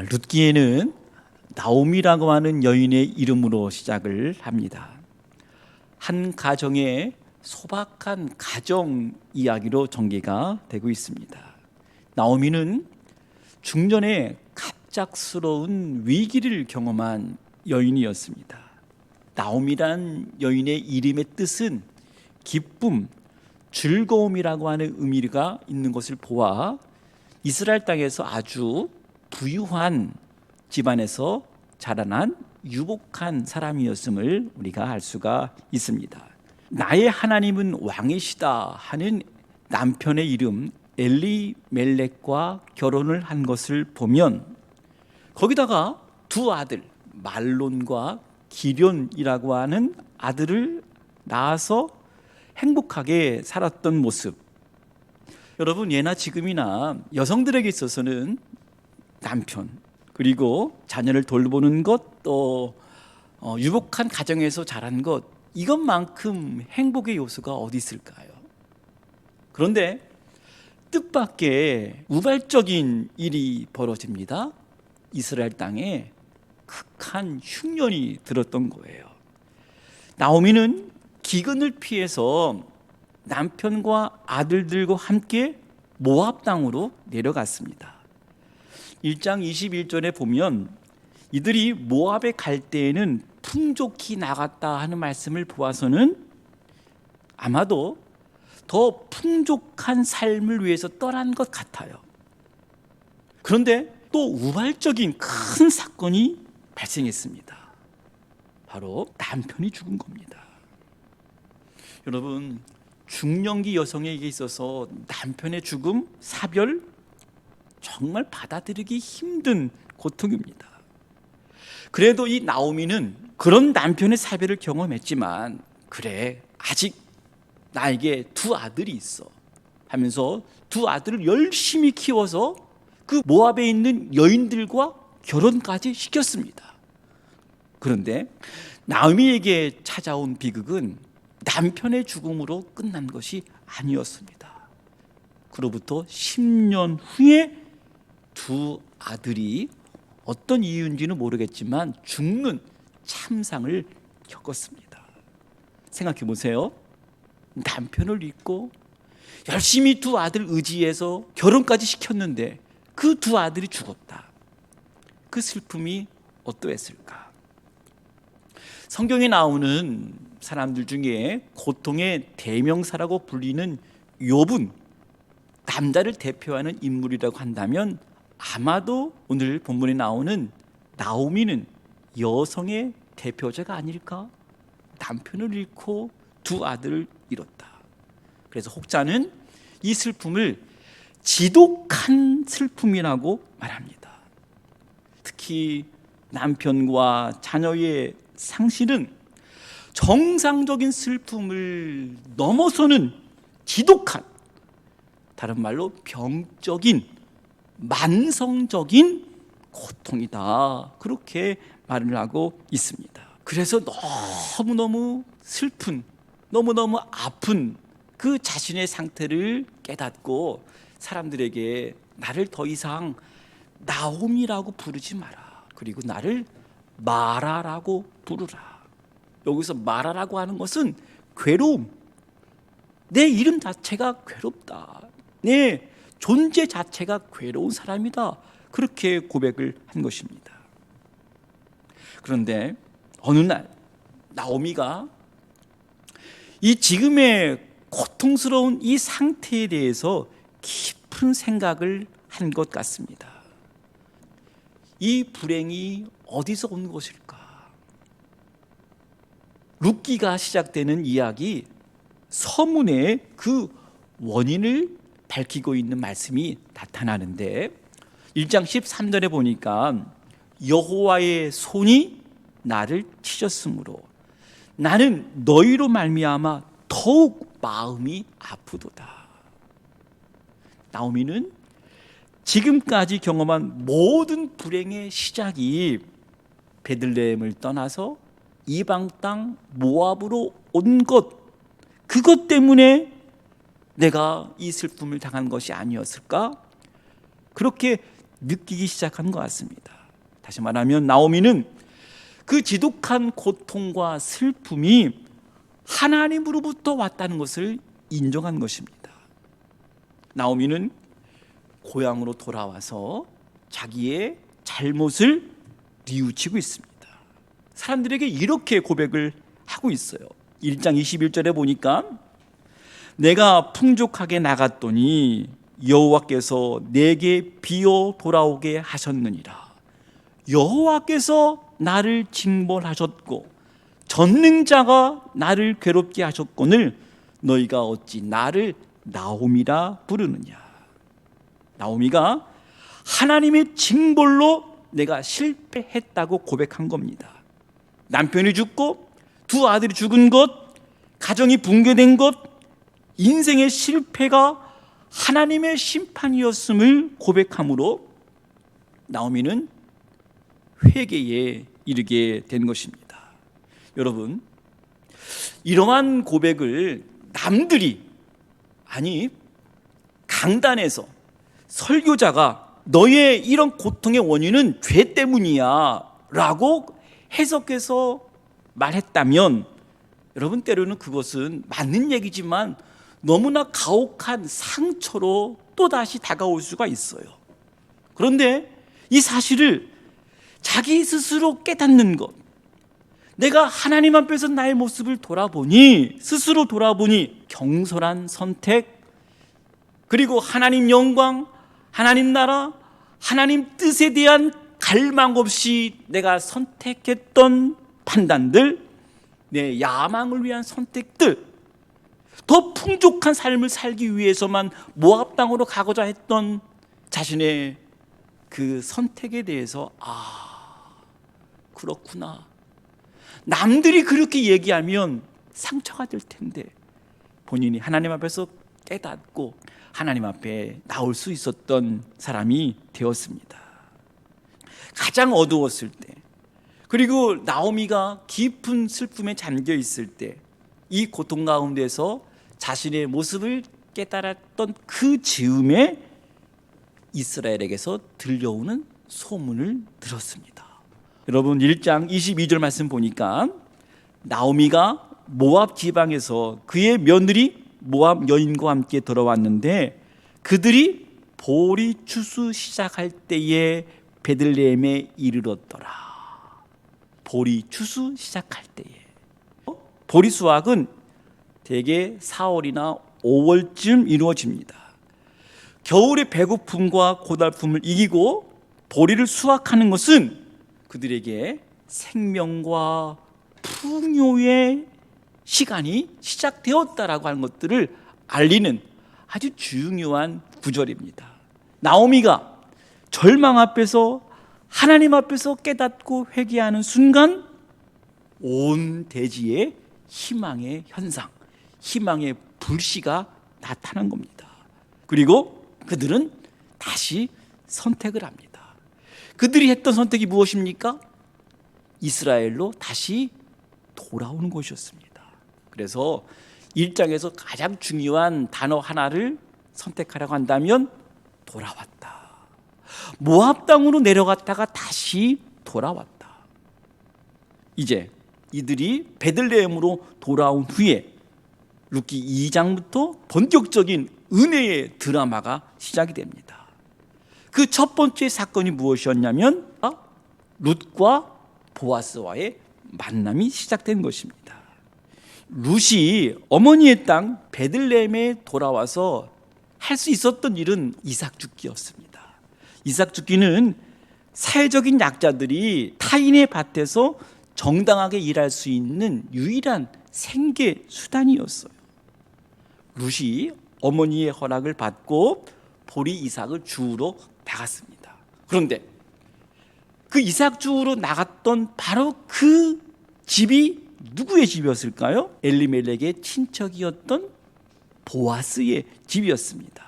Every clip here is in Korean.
룻기에는 나오미라고 하는 여인의 이름으로 시작을 합니다. 한 가정의 소박한 가정 이야기로 전개가 되고 있습니다. 나오미는 중년에 갑작스러운 위기를 경험한 여인이었습니다. 나오미란 여인의 이름의 뜻은 기쁨, 즐거움이라고 하는 의미가 있는 것을 보아 이스라엘 땅에서 아주 부유한 집안에서 자라난 유복한 사람이었음을 우리가 알 수가 있습니다. 나의 하나님은 왕이시다 하는 남편의 이름 엘리멜렉과 결혼을 한 것을 보면 거기다가 두 아들 말론과 기련이라고 하는 아들을 낳아서 행복하게 살았던 모습, 여러분 예나 지금이나 여성들에게 있어서는 남편 그리고 자녀를 돌보는 것, 또 유복한 가정에서 자란 것, 이것만큼 행복의 요소가 어디 있을까요? 그런데 뜻밖의 우발적인 일이 벌어집니다. 이스라엘 땅에 극한 흉년이 들었던 거예요. 나오미는 기근을 피해서 남편과 아들들과 함께 모압 땅으로 내려갔습니다. 1장 21절에 보면 이들이 모압에 갈 때에는 풍족히 나갔다 하는 말씀을 보아서는 아마도 더 풍족한 삶을 위해서 떠난 것 같아요. 그런데 또 우발적인 큰 사건이 발생했습니다. 바로 남편이 죽은 겁니다. 여러분, 중년기 여성에게 있어서 남편의 죽음, 사별, 정말 받아들이기 힘든 고통입니다. 그래도 이 나오미는 그런 남편의 사별을 경험했지만, 그래 아직 나에게 두 아들이 있어 하면서 두 아들을 열심히 키워서 그 모압에 있는 여인들과 결혼까지 시켰습니다. 그런데 나오미에게 찾아온 비극은 남편의 죽음으로 끝난 것이 아니었습니다. 그로부터 10년 후에 두 아들이 어떤 이유인지는 모르겠지만 죽는 참상을 겪었습니다. 생각해 보세요. 남편을 잊고 열심히 두 아들 의지해서 결혼까지 시켰는데 그 두 아들이 죽었다. 그 슬픔이 어떠했을까? 성경에 나오는 사람들 중에 고통의 대명사라고 불리는 욥은 남자를 대표하는 인물이라고 한다면 아마도 오늘 본문에 나오는 나오미는 여성의 대표자가 아닐까? 남편을 잃고 두 아들을 잃었다. 그래서 혹자는 이 슬픔을 지독한 슬픔이라고 말합니다. 특히 남편과 자녀의 상실은 정상적인 슬픔을 넘어서는 지독한, 다른 말로 병적인, 만성적인 고통이다, 그렇게 말을 하고 있습니다. 그래서 너무너무 슬픈, 너무너무 아픈 그 자신의 상태를 깨닫고 사람들에게 나를 더 이상 나오미라고 부르지 마라, 그리고 나를 마라라고 부르라. 여기서 마라라고 하는 것은 괴로움, 내 이름 자체가 괴롭다, 내 존재 자체가 괴로운 사람이다, 그렇게 고백을 한 것입니다. 그런데 어느 날 나오미가 이 지금의 고통스러운 이 상태에 대해서 깊은 생각을 한 것 같습니다. 이 불행이 어디서 온 것일까? 룻기가 시작되는 이야기 서문에 그 원인을 밝히고 있는 말씀이 나타나는데 1장 13절에 보니까 여호와의 손이 나를 치셨으므로 나는 너희로 말미암아 더욱 마음이 아프도다. 나오미는 지금까지 경험한 모든 불행의 시작이 베들레헴을 떠나서 이방 땅 모압으로 온 것, 그것 때문에 내가 이 슬픔을 당한 것이 아니었을까? 그렇게 느끼기 시작한 것 같습니다. 다시 말하면 나오미는 그 지독한 고통과 슬픔이 하나님으로부터 왔다는 것을 인정한 것입니다. 나오미는 고향으로 돌아와서 자기의 잘못을 뉘우치고 있습니다. 사람들에게 이렇게 고백을 하고 있어요. 1장 21절에 보니까 내가 풍족하게 나갔더니 여호와께서 내게 비어 돌아오게 하셨느니라. 여호와께서 나를 징벌하셨고 전능자가 나를 괴롭게 하셨거늘 너희가 어찌 나를 나오미라 부르느냐. 나오미가 하나님의 징벌로 내가 실패했다고 고백한 겁니다. 남편이 죽고 두 아들이 죽은 것, 가정이 붕괴된 것, 인생의 실패가 하나님의 심판이었음을 고백함으로 나오미는 회개에 이르게 된 것입니다. 여러분, 이러한 고백을 남들이, 아니 강단에서 설교자가 너의 이런 고통의 원인은 죄 때문이야 라고 해석해서 말했다면 여러분, 때로는 그것은 맞는 얘기지만 너무나 가혹한 상처로 또다시 다가올 수가 있어요. 그런데 이 사실을 자기 스스로 깨닫는 것, 내가 하나님 앞에서 나의 모습을 스스로 돌아보니 경솔한 선택, 그리고 하나님 영광, 하나님 나라, 하나님 뜻에 대한 갈망 없이 내가 선택했던 판단들, 내 야망을 위한 선택들, 더 풍족한 삶을 살기 위해서만 모압 땅으로 가고자 했던 자신의 그 선택에 대해서 그렇구나, 남들이 그렇게 얘기하면 상처가 될 텐데 본인이 하나님 앞에서 깨닫고 하나님 앞에 나올 수 있었던 사람이 되었습니다. 가장 어두웠을 때, 그리고 나오미가 깊은 슬픔에 잠겨 있을 때, 이 고통 가운데서 자신의 모습을 깨달았던 그 즈음에 이스라엘에게서 들려오는 소문을 들었습니다. 여러분, 1장 22절 말씀 보니까 나오미가 모압 지방에서 그의 며느리 모압 여인과 함께 들어왔는데 그들이 보리 추수 시작할 때에 베들레헴에 이르렀더라. 보리 추수 시작할 때에. 보리 수확은 대개 4월이나 5월쯤 이루어집니다. 겨울의 배고픔과 고달픔을 이기고 보리를 수확하는 것은 그들에게 생명과 풍요의 시간이 시작되었다라고 하는 것들을 알리는 아주 중요한 구절입니다. 나오미가 절망 앞에서 하나님 앞에서 깨닫고 회개하는 순간 온 대지에 희망의 현상, 희망의 불씨가 나타난 겁니다. 그리고 그들은 다시 선택을 합니다. 그들이 했던 선택이 무엇입니까? 이스라엘로 다시 돌아오는 것이었습니다. 그래서 1장에서 가장 중요한 단어 하나를 선택하라고 한다면 돌아왔다. 모압 땅으로 내려갔다가 다시 돌아왔다. 이제 이들이 베들레헴으로 돌아온 후에 룻기 2장부터 본격적인 은혜의 드라마가 시작이 됩니다. 그 첫 번째 사건이 무엇이었냐면 룻과 보아스와의 만남이 시작된 것입니다. 룻이 어머니의 땅 베들레헴에 돌아와서 할 수 있었던 일은 이삭 줍기였습니다. 이삭 줍기는 사회적인 약자들이 타인의 밭에서 정당하게 일할 수 있는 유일한 생계 수단이었어요. 룻이 어머니의 허락을 받고 보리 이삭을 주우러 나갔습니다. 그런데 그 이삭 주우러 나갔던 바로 그 집이 누구의 집이었을까요? 엘리멜렉의 친척이었던 보아스의 집이었습니다.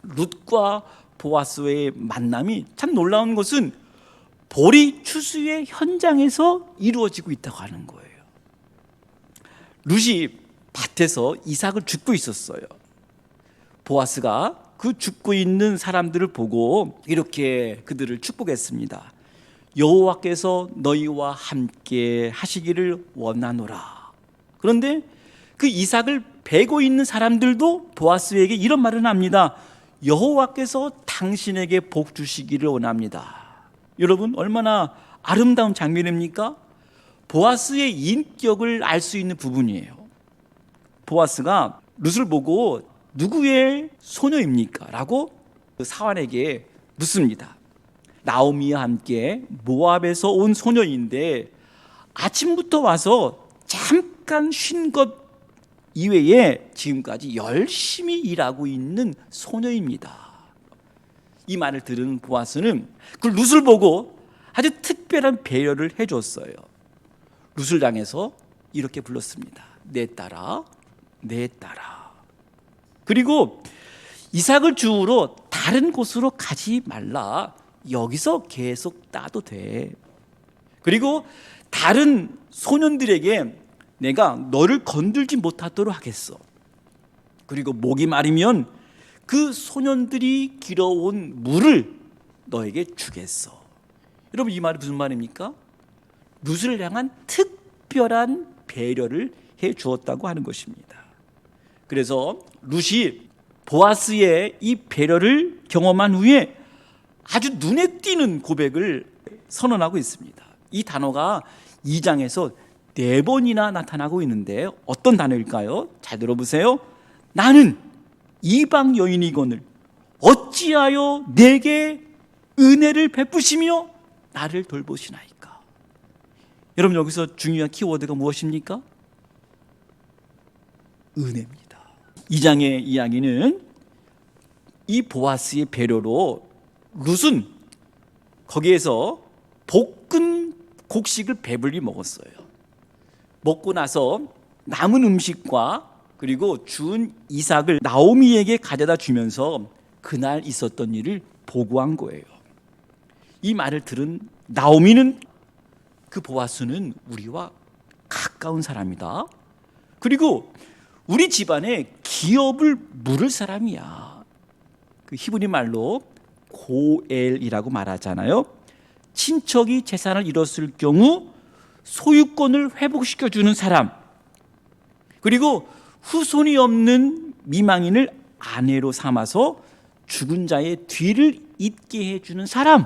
룻과 보아스의 만남이 참 놀라운 것은 보리 추수의 현장에서 이루어지고 있다고 하는 거예요. 룻이 밭에서 이삭을 줍고 있었어요. 보아스가 그 죽고 있는 사람들을 보고 이렇게 그들을 축복했습니다. 여호와께서 너희와 함께 하시기를 원하노라. 그런데 그 이삭을 베고 있는 사람들도 보아스에게 이런 말을 합니다. 여호와께서 당신에게 복 주시기를 원합니다. 여러분, 얼마나 아름다운 장면입니까? 보아스의 인격을 알 수 있는 부분이에요. 보아스가 룻을 보고 누구의 소녀입니까? 라고 그 사환에게 묻습니다. 나오미와 함께 모압에서 온 소녀인데 아침부터 와서 잠깐 쉰 것 이외에 지금까지 열심히 일하고 있는 소녀입니다. 이 말을 들은 보아스는 그 룻을 보고 아주 특별한 배려를 해줬어요. 룻을 향해서 이렇게 불렀습니다. 내 딸아, 내 딸아. 그리고 이삭을 주우러 다른 곳으로 가지 말라. 여기서 계속 따도 돼. 그리고 다른 소년들에게 내가 너를 건들지 못하도록 하겠어. 그리고 목이 마르면 그 소년들이 길어온 물을 너에게 주겠어. 여러분, 이 말이 무슨 말입니까? 룻을 향한 특별한 배려를 해 주었다고 하는 것입니다. 그래서 룻이 보아스의 이 배려를 경험한 후에 아주 눈에 띄는 고백을 선언하고 있습니다. 이 단어가 2장에서 4번이나 나타나고 있는데 어떤 단어일까요? 잘 들어보세요. 나는 이방 여인이거늘 어찌하여 내게 은혜를 베푸시며 나를 돌보시나이까. 여러분, 여기서 중요한 키워드가 무엇입니까? 은혜입니다. 2장의 이야기는 이 보아스의 배려로 룻은 거기에서 볶은 곡식을 배불리 먹었어요. 먹고 나서 남은 음식과 그리고 주운 이삭을 나오미에게 가져다 주면서 그날 있었던 일을 보고한 거예요. 이 말을 들은 나오미는 그 보아스는 우리와 가까운 사람이다. 그리고 우리 집안에 기업을 물을 사람이야. 그 히브리 말로 고엘이라고 말하잖아요. 친척이 재산을 잃었을 경우 소유권을 회복시켜주는 사람, 그리고 후손이 없는 미망인을 아내로 삼아서 죽은 자의 뒤를 잇게 해주는 사람,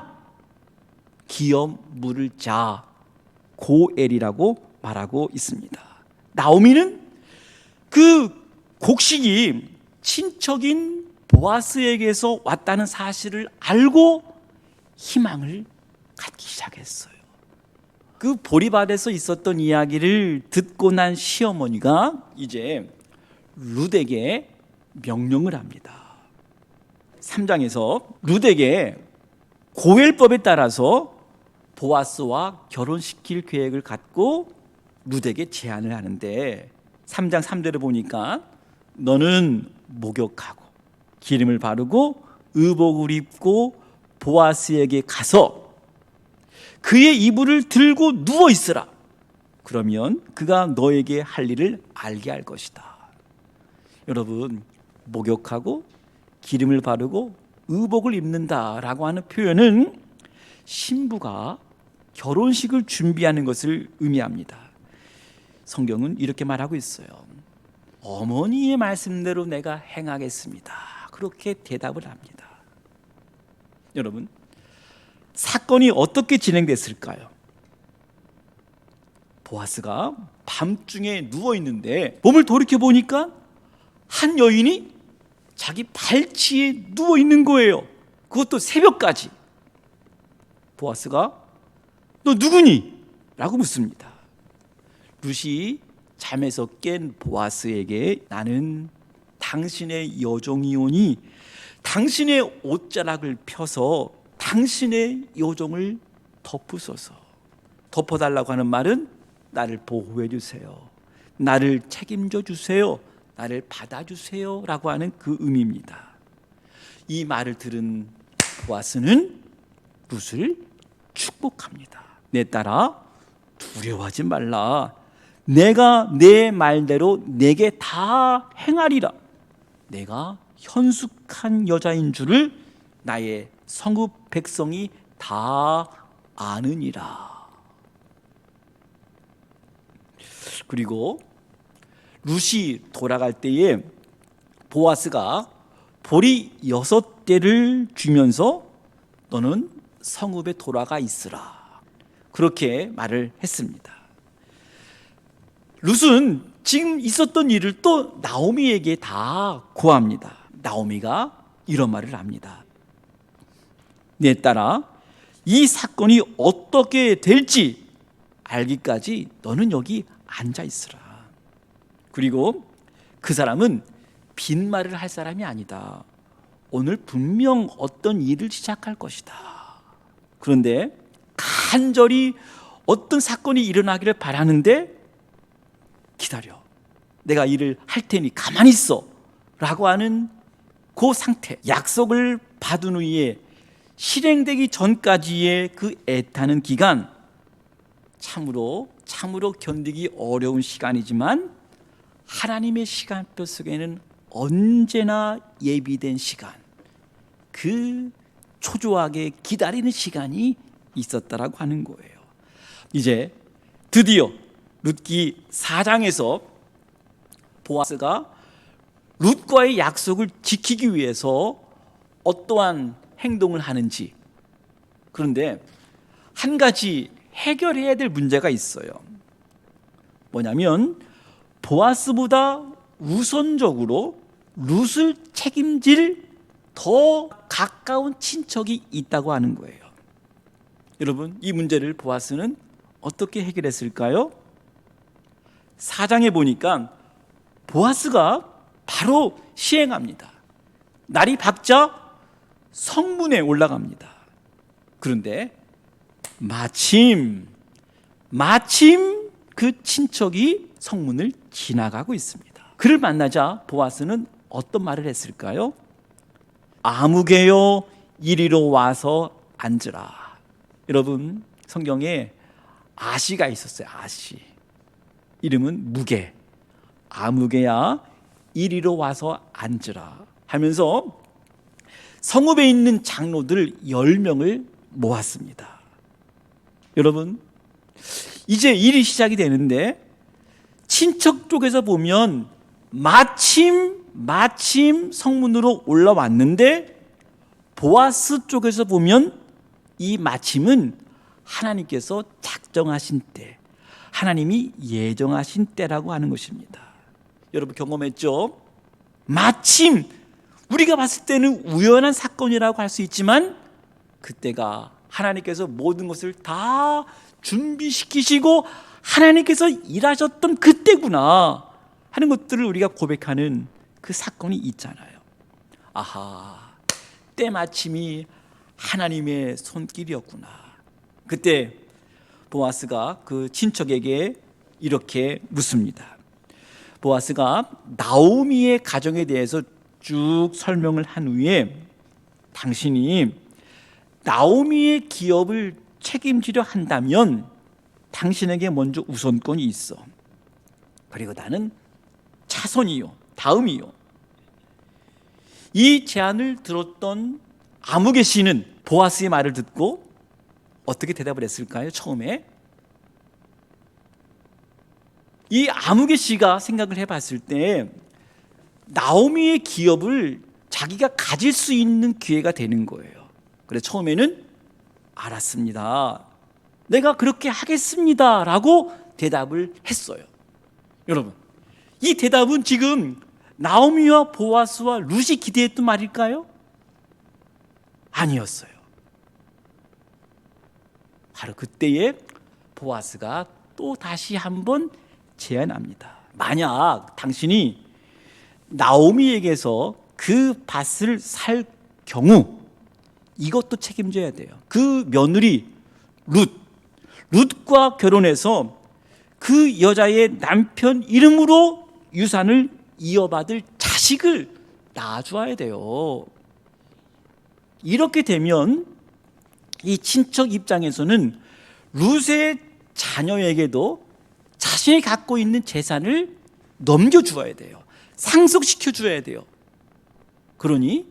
기업 물을 자, 고엘이라고 말하고 있습니다. 나오미는 그 곡식이 친척인 보아스에게서 왔다는 사실을 알고 희망을 갖기 시작했어요. 그 보리밭에서 있었던 이야기를 듣고 난 시어머니가 이제 룻에게 명령을 합니다. 3장에서 룻에게 고엘법에 따라서 보아스와 결혼시킬 계획을 갖고 룻에게 제안을 하는데 3장 3절을 보니까 너는 목욕하고 기름을 바르고 의복을 입고 보아스에게 가서 그의 이불을 들고 누워 있으라. 그러면 그가 너에게 할 일을 알게 할 것이다. 여러분, 목욕하고 기름을 바르고 의복을 입는다라고 하는 표현은 신부가 결혼식을 준비하는 것을 의미합니다. 성경은 이렇게 말하고 있어요. 어머니의 말씀대로 내가 행하겠습니다. 그렇게 대답을 합니다. 여러분, 사건이 어떻게 진행됐을까요? 보아스가 밤중에 누워 있는데 몸을 돌이켜 보니까 한 여인이 자기 발치에 누워 있는 거예요. 그것도 새벽까지. 보아스가 너 누구니? 라고 묻습니다. 룻이 잠에서 깬 보아스에게 나는 당신의 여종이오니 당신의 옷자락을 펴서 당신의 여종을 덮으소서. 덮어달라고 하는 말은 나를 보호해 주세요, 나를 책임져 주세요, 나를 받아주세요 라고 하는 그 의미입니다. 이 말을 들은 보아스는 룻을 축복합니다. 내 딸아, 두려워하지 말라. 내가 내 말대로 내게 다 행하리라. 내가 현숙한 여자인 줄을 나의 성읍 백성이 다 아느니라. 그리고 룻이 돌아갈 때에 보아스가 보리 6대를 주면서 너는 성읍에 돌아가 있으라, 그렇게 말을 했습니다. 룻은 지금 있었던 일을 또 나오미에게 다 고합니다. 나오미가 이런 말을 합니다. 내 딸아, 이 사건이 어떻게 될지 알기까지 너는 여기 앉아 있으라. 그리고 그 사람은 빈말을 할 사람이 아니다. 오늘 분명 어떤 일을 시작할 것이다. 그런데 간절히 어떤 사건이 일어나기를 바라는데 기다려, 내가 일을 할 테니 가만히 있어 라고 하는 그 상태, 약속을 받은 후에 실행되기 전까지의 그 애타는 기간, 참으로 견디기 어려운 시간이지만 하나님의 시간표 속에는 언제나 예비된 시간, 그 초조하게 기다리는 시간이 있었다라고 하는 거예요. 이제 드디어 룻기 4장에서 보아스가 룻과의 약속을 지키기 위해서 어떠한 행동을 하는지, 그런데 한 가지 해결해야 될 문제가 있어요. 뭐냐면 보아스보다 우선적으로 룻을 책임질 더 가까운 친척이 있다고 하는 거예요. 여러분, 이 문제를 보아스는 어떻게 해결했을까요? 4장에 보니까 보아스가 바로 시행합니다. 날이 밝자 성문에 올라갑니다. 그런데 마침 그 친척이 성문을 지나가고 있습니다. 그를 만나자 보아스는 어떤 말을 했을까요? 아무개여 이리로 와서 앉으라. 여러분, 성경에 아시가 있었어요. 아시. 이름은 무게. 아무개야 이리로 와서 앉으라 하면서 성읍에 있는 장로들 10명을 모았습니다. 여러분, 이제 일이 시작이 되는데 친척 쪽에서 보면 마침 성문으로 올라왔는데 보아스 쪽에서 보면 이 마침은 하나님께서 작정하신 때, 하나님이 예정하신 때라고 하는 것입니다. 여러분 경험했죠? 마침 우리가 봤을 때는 우연한 사건이라고 할 수 있지만 그때가 하나님께서 모든 것을 다 준비시키시고 하나님께서 일하셨던 그때구나 하는 것들을 우리가 고백하는 그 사건이 있잖아요. 아하, 때마침이 하나님의 손길이었구나. 그때 보아스가 그 친척에게 이렇게 묻습니다. 보아스가 나오미의 가정에 대해서 쭉 설명을 한 후에 당신이 나오미의 기업을 책임지려 한다면 당신에게 먼저 우선권이 있어. 그리고 나는 차선이요, 다음이요. 이 제안을 들었던 아무개 씨는 보아스의 말을 듣고 어떻게 대답을 했을까요? 처음에 이 아무개 씨가 생각을 해봤을 때 나오미의 기업을 자기가 가질 수 있는 기회가 되는 거예요. 그래서 처음에는 알았습니다, 내가 그렇게 하겠습니다 라고 대답을 했어요. 여러분, 이 대답은 지금 나오미와 보아스와 룻이 기대했던 말일까요? 아니었어요. 바로 그때에 보아스가 또 다시 한번 제안합니다. 만약 당신이 나오미에게서 그 밭을 살 경우 이것도 책임져야 돼요. 그 며느리 룻과 결혼해서 그 여자의 남편 이름으로 유산을 이어받을 자식을 낳아줘야 돼요. 이렇게 되면 이 친척 입장에서는 룻의 자녀에게도 자신이 갖고 있는 재산을 넘겨주어야 돼요. 상속시켜줘야 돼요. 그러니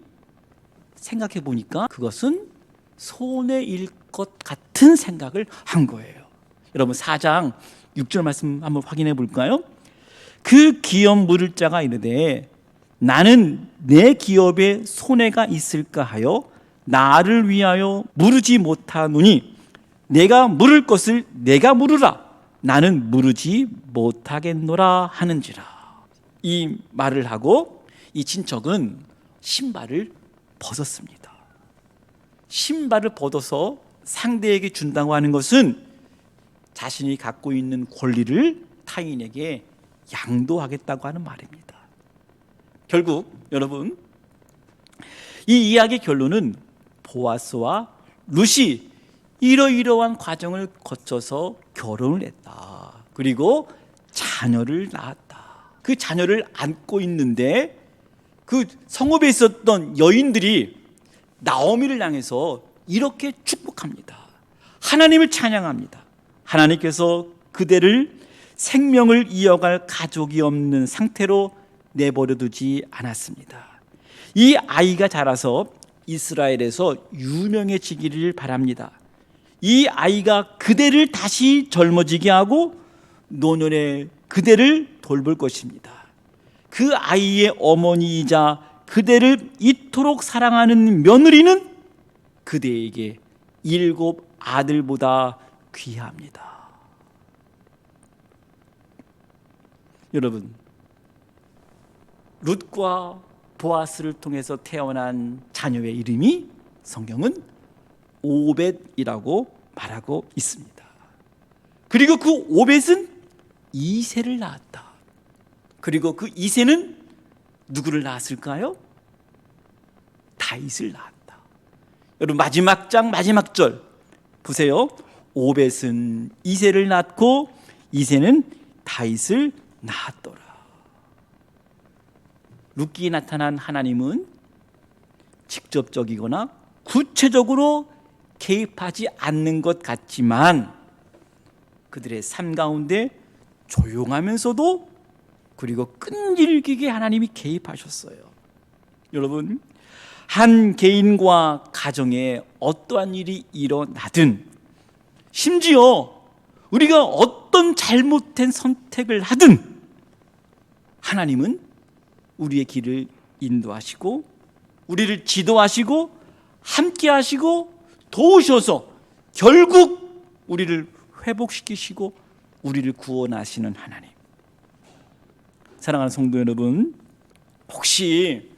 생각해 보니까 그것은 손해일 것 같은 생각을 한 거예요. 여러분 4장 6절 말씀 한번 확인해 볼까요? 그 기업 물을 자가 이르되 나는 내 기업에 손해가 있을까 하여 나를 위하여 물으지 못하노니 내가 물을 것을 내가 물으라 나는 물으지 못하겠노라 하는지라. 이 말을 하고 이 친척은 신발을 벗었습니다. 신발을 벗어서 상대에게 준다고 하는 것은 자신이 갖고 있는 권리를 타인에게 양도하겠다고 하는 말입니다. 결국 여러분 이 이야기의 결론은 보아스와 룻이 이러이러한 과정을 거쳐서 결혼을 했다. 그리고 자녀를 낳았다. 그 자녀를 안고 있는데 그 성읍에 있었던 여인들이 나오미를 향해서 이렇게 축복합니다. 하나님을 찬양합니다. 하나님께서 그대를 생명을 이어갈 가족이 없는 상태로 내버려 두지 않았습니다. 이 아이가 자라서 이스라엘에서 유명해지기를 바랍니다. 이 아이가 그대를 다시 젊어지게 하고 노년에 그대를 돌볼 것입니다. 그 아이의 어머니이자 그대를 이토록 사랑하는 며느리는 그대에게 7 아들보다 귀합니다. 여러분, 룻과 보아스를 통해서 태어난 자녀의 이름이 성경은 오벳이라고 말하고 있습니다. 그리고 그 오벳은 이새를 낳았다. 그리고 그 이새는 누구를 낳았을까요? 다윗을 낳았다. 여러분 마지막 장 마지막 절 보세요. 오벳은 이새를 낳고 이새는 다윗을 낳았더라. 룻기에 나타난 하나님은 직접적이거나 구체적으로 개입하지 않는 것 같지만 그들의 삶 가운데 조용하면서도 그리고 끈질기게 하나님이 개입하셨어요. 여러분, 한 개인과 가정에 어떠한 일이 일어나든 심지어 우리가 어떤 잘못된 선택을 하든 하나님은 우리의 길을 인도하시고 우리를 지도하시고 함께 하시고 도우셔서 결국 우리를 회복시키시고 우리를 구원하시는 하나님. 사랑하는 성도 여러분, 혹시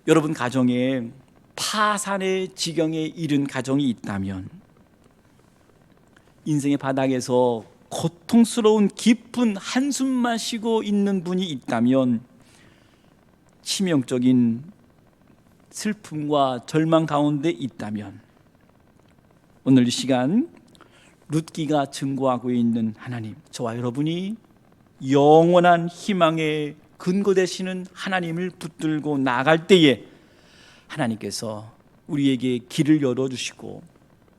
여러분 가정에 파산의 지경에 이른 가정이 있다면, 인생의 바닥에서 고통스러운 깊은 한숨만 쉬고 있는 분이 있다면, 치명적인 슬픔과 절망 가운데 있다면, 오늘 이 시간 룻기가 증거하고 있는 하나님, 저와 여러분이 영원한 희망의 근거 되시는 하나님을 붙들고 나아갈 때에 하나님께서 우리에게 길을 열어주시고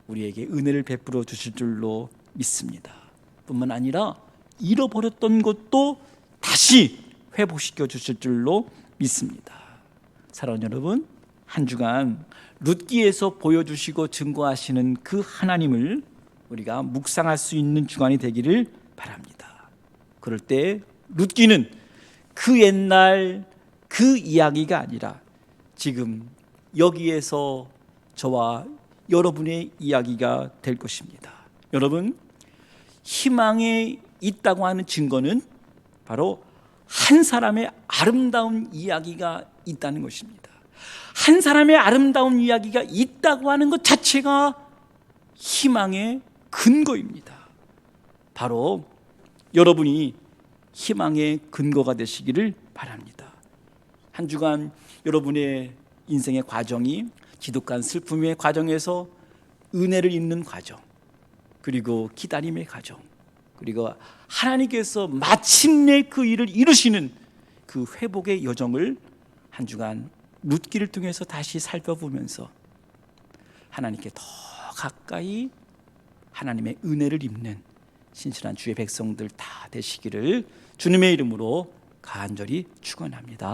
우리에게 은혜를 베풀어 주실 줄로 믿습니다. 뿐만 아니라 잃어버렸던 것도 다시 회복시켜 주실 줄로 믿습니다. 사랑하는 여러분, 한 주간 룻기에서 보여주시고 증거하시는 그 하나님을 우리가 묵상할 수 있는 주간이 되기를 바랍니다. 그럴 때 룻기는 그 옛날 그 이야기가 아니라 지금 여기에서 저와 여러분의 이야기가 될 것입니다. 여러분, 희망에 있다고 하는 증거는 바로 한 사람의 아름다운 이야기가 있다는 것입니다. 한 사람의 아름다운 이야기가 있다고 하는 것 자체가 희망의 근거입니다. 바로 여러분이 희망의 근거가 되시기를 바랍니다. 한 주간 여러분의 인생의 과정이 지독한 슬픔의 과정에서 은혜를 입는 과정, 그리고 기다림의 과정, 그리고 하나님께서 마침내 그 일을 이루시는 그 회복의 여정을 한 주간 룻기를 통해서 다시 살펴보면서 하나님께 더 가까이 하나님의 은혜를 입는 신실한 주의 백성들 다 되시기를 주님의 이름으로 간절히 축원합니다.